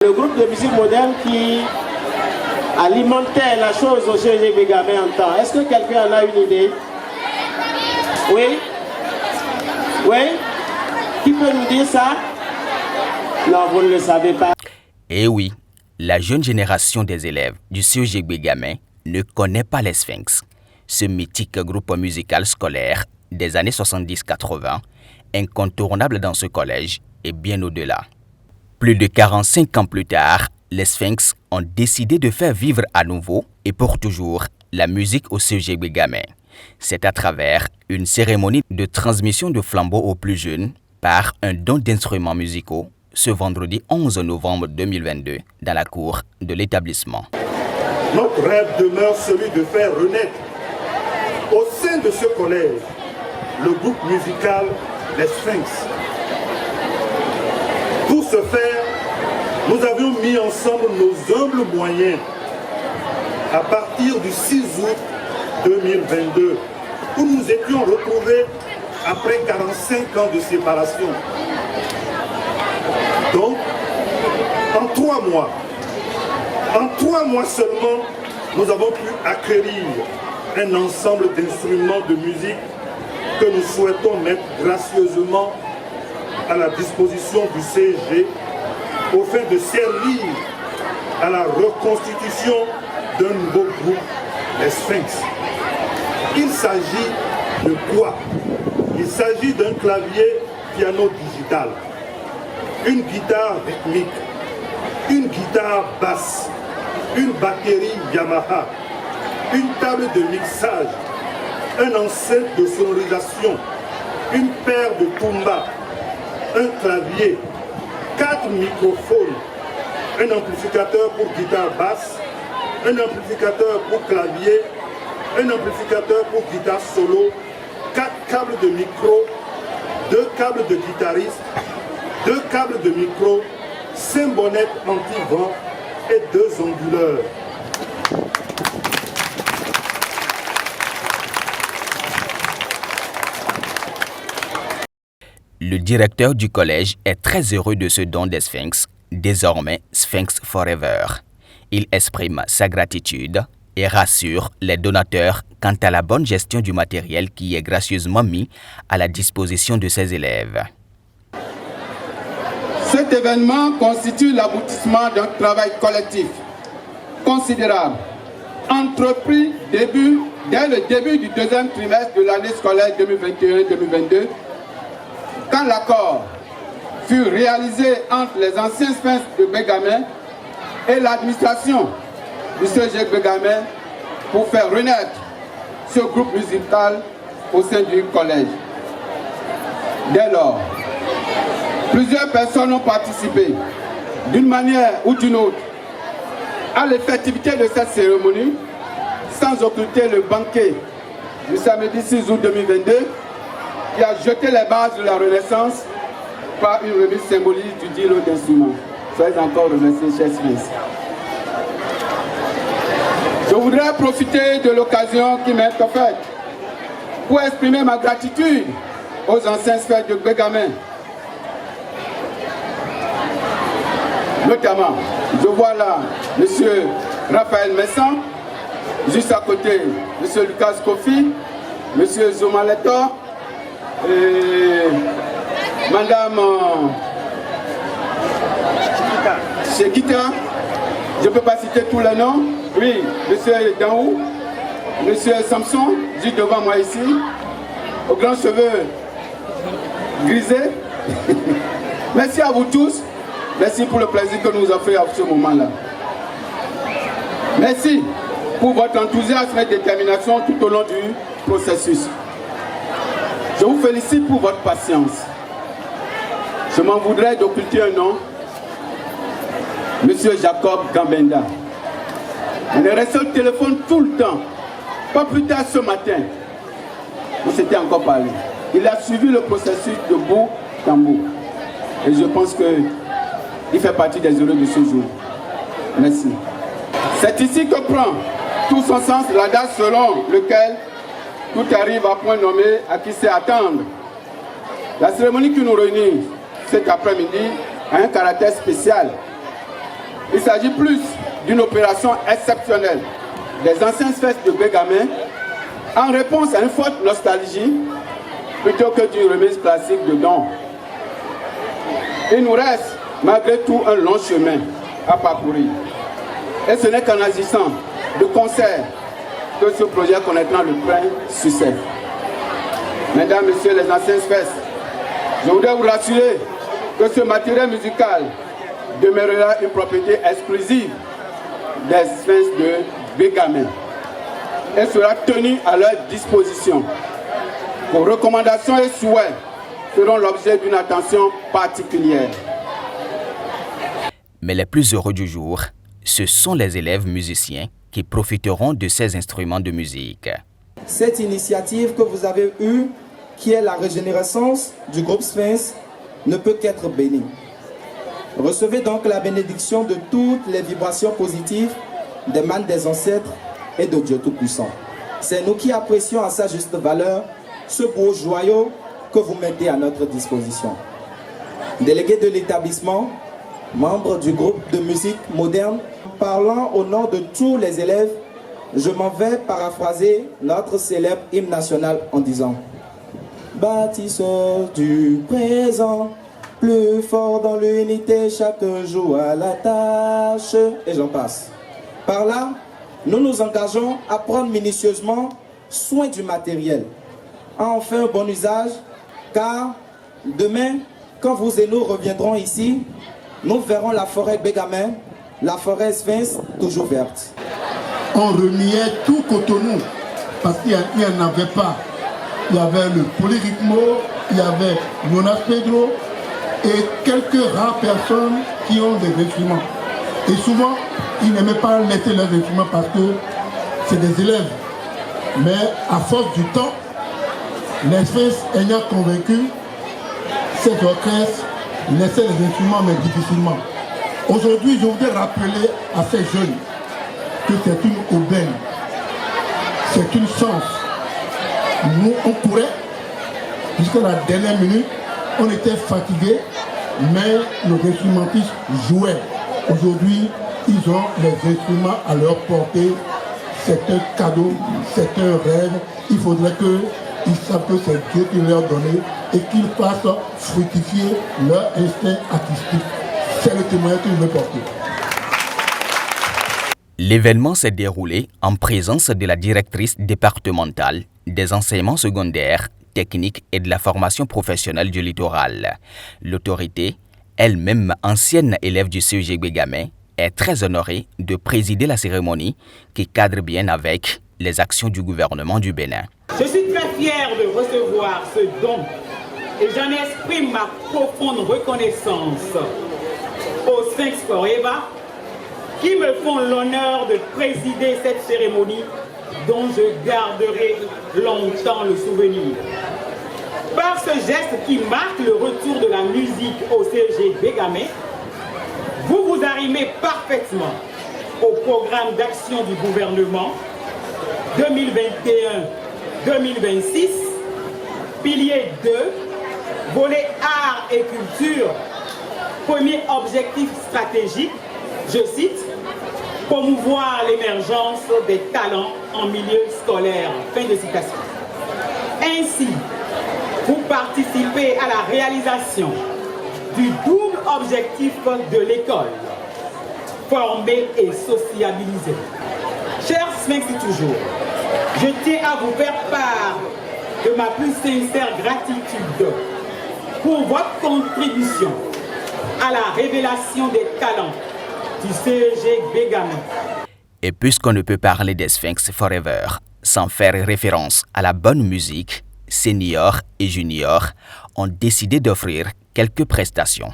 Le groupe de musique moderne qui alimentait la chose au CEG Bégamé en temps. Est-ce que quelqu'un en a une idée? Oui? Oui? Qui peut nous dire ça? Non, vous ne le savez pas. Eh oui, la jeune génération des élèves du CEG Bégamé ne connaît pas les Sphinx, ce mythique groupe musical scolaire des années 70-80, incontournable dans ce collège et bien au-delà. Plus de 45 ans plus tard, les Sphinx ont décidé de faire vivre à nouveau et pour toujours la musique au CEG Bégamé. C'est à travers une cérémonie de transmission de flambeaux aux plus jeunes par un don d'instruments musicaux ce vendredi 11 novembre 2022 dans la cour de l'établissement. Notre rêve demeure celui de faire renaître au sein de ce collège le groupe musical Les Sphinx. Pour ce faire, nous avions mis ensemble nos humbles moyens à partir du 6 août 2022, où nous étions retrouvés après 45 ans de séparation. Donc, en 3 mois seulement, nous avons pu acquérir un ensemble d'instruments de musique que nous souhaitons mettre gracieusement à la disposition du CEG au fin de servir à la reconstitution d'un nouveau groupe, les Sphinx. Il s'agit de quoi? Il s'agit d'un clavier piano digital, une guitare rythmique, une guitare basse, une batterie Yamaha, une table de mixage, un enceinte de sonorisation, une paire de tumbas, un clavier, 4 microphones, un amplificateur pour guitare basse, un amplificateur pour clavier, un amplificateur pour guitare solo, 4 câbles de micro, 2 câbles de guitariste, 2 câbles de micro, 5 bonnettes anti-vent et 2 onduleurs. Le directeur du collège est très heureux de ce don des Sphinx, désormais Sphinx Forever. Il exprime sa gratitude et rassure les donateurs quant à la bonne gestion du matériel qui est gracieusement mis à la disposition de ses élèves. Cet événement constitue l'aboutissement d'un travail collectif considérable, entrepris dès le début du 2e trimestre de l'année scolaire 2021-2022, quand l'accord fut réalisé entre les anciens Sphinx de Bégamé et l'administration du CEG Bégamé pour faire renaître ce groupe musical au sein du collège. Dès lors, plusieurs personnes ont participé, d'une manière ou d'une autre, à l'effectivité de cette cérémonie, sans occulter le banquet du samedi 6 août 2022, qui a jeté les bases de la Renaissance par une remise symbolique du dit lot d'instruments. Soyez encore remerciés, chers Sphinx. Je voudrais profiter de l'occasion qui m'est offerte pour exprimer ma gratitude aux anciens Sphinx de Bégamé. Notamment, je vois là M. Raphaël Messan, juste à côté, M. Lucas Kofi, M. Zomaletor, et Madame Shekita, je ne peux pas citer tous les noms. Oui, M. Daou, M. Samson, juste devant moi ici, aux grands cheveux grisés. Merci à vous tous. Merci pour le plaisir que nous offrez à ce moment-là. Merci pour votre enthousiasme et détermination tout au long du processus. Je vous félicite pour votre patience. Je m'en voudrais d'occulter un nom, Monsieur Jacob Gambenda. On est resté au téléphone tout le temps. Pas plus tard ce matin, on s'était encore parlé. Il a suivi le processus de bout en bout. Et je pense qu'il fait partie des heureux de ce jour. Merci. C'est ici que prend tout son sens la date selon laquelle tout arrive à point nommé à qui sait attendre. La cérémonie qui nous réunit cet après-midi a un caractère spécial Il s'agit plus d'une opération exceptionnelle des anciennes fêtes de Bégamin en réponse à une forte nostalgie plutôt que d'une remise classique de dons. Il nous reste malgré tout un long chemin à parcourir. Et ce n'est qu'en agissant de concert que ce projet connaîtra le plein succès. Mesdames, Messieurs les anciennes fêtes, je voudrais vous rassurer que ce matériel musical demeurera une propriété exclusive des Sphinx de Bégamin et sera tenu à leur disposition. Vos recommandations et souhaits seront l'objet d'une attention particulière. Mais les plus heureux du jour, ce sont les élèves musiciens qui profiteront de ces instruments de musique. Cette initiative que vous avez eue, qui est la régénérescence du groupe Sphinx, ne peut qu'être bénie. Recevez donc la bénédiction de toutes les vibrations positives des manes des ancêtres et de Dieu Tout-Puissant. C'est nous qui apprécions à sa juste valeur ce beau joyau que vous mettez à notre disposition. Délégué de l'établissement, membre du groupe de musique moderne, parlant au nom de tous les élèves, je m'en vais paraphraser notre célèbre hymne national en disant: bâtisseurs du présent, plus fort dans l'unité, chaque jour à la tâche, et j'en passe. Par là, nous nous engageons à prendre minutieusement soin du matériel, à en faire un bon usage, car demain, quand vous et nous reviendrons ici, nous verrons la forêt Bégamin, la forêt Sphinx toujours verte. On reniait tout Cotonou parce qu'il n'y en avait pas. Il y avait le polyrythmo, il y avait Jonas Pedro et quelques rares personnes qui ont des instruments. Et souvent, ils n'aimaient pas laisser leurs instruments parce que c'est des élèves. Mais à force du temps, les Sphinx ayant convaincu, cet orchestre laissait les instruments mais difficilement. Aujourd'hui, je voudrais rappeler à ces jeunes que c'est une aubaine, c'est une chance. Nous, on courait jusqu'à la dernière minute, on était fatigués, mais nos instrumentistes jouaient. Aujourd'hui, ils ont les instruments à leur portée. C'est un cadeau, c'est un rêve. Il faudrait qu'ils savent que c'est Dieu qui leur a donné et qu'ils fassent fructifier leur instinct artistique. C'est le témoignage qu'ils veulent porter. L'événement s'est déroulé en présence de la directrice départementale des enseignements secondaires, techniques et de la formation professionnelle du littoral. L'autorité, elle-même ancienne élève du CEG Bégamin, est très honorée de présider la cérémonie qui cadre bien avec les actions du gouvernement du Bénin. Je suis très fier de recevoir ce don et j'en exprime ma profonde reconnaissance aux Sphinx Forever qui me font l'honneur de présider cette cérémonie dont je garderai longtemps le souvenir. Par ce geste qui marque le retour de la musique au CEG Bégamin, vous vous arrimez parfaitement au programme d'action du gouvernement 2021-2026, pilier 2, volet art et culture, premier objectif stratégique, je cite, promouvoir l'émergence des talents en milieu scolaire. Fin de citation. Ainsi, vous participez à la réalisation du double objectif de l'école, former et sociabiliser. Chers Sphinx toujours, je tiens à vous faire part de ma plus sincère gratitude pour votre contribution à la révélation des talents du CEG Bégamin. Et puisqu'on ne peut parler des Sphinx Forever sans faire référence à la bonne musique, seniors et juniors ont décidé d'offrir quelques prestations.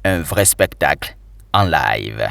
Un vrai spectacle en live.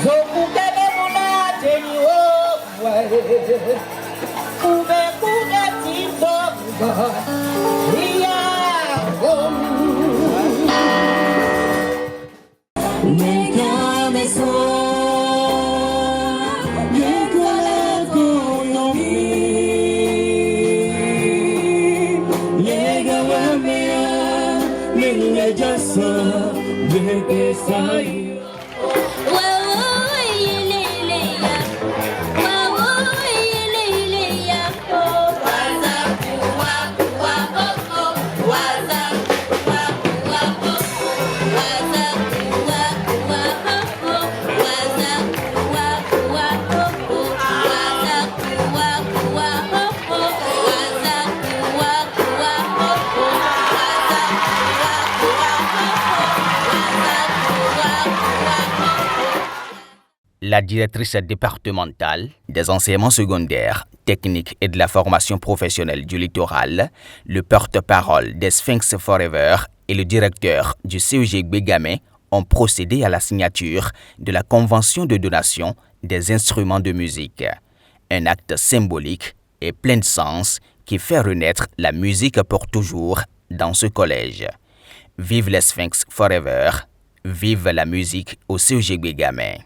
Zoku kene La directrice départementale des enseignements secondaires, techniques et de la formation professionnelle du littoral, le porte-parole des Sphinx Forever et le directeur du CEG Bégamé ont procédé à la signature de la convention de donation des instruments de musique. Un acte symbolique et plein de sens qui fait renaître la musique pour toujours dans ce collège. Vive les Sphinx Forever, vive la musique au CEG Bégamé.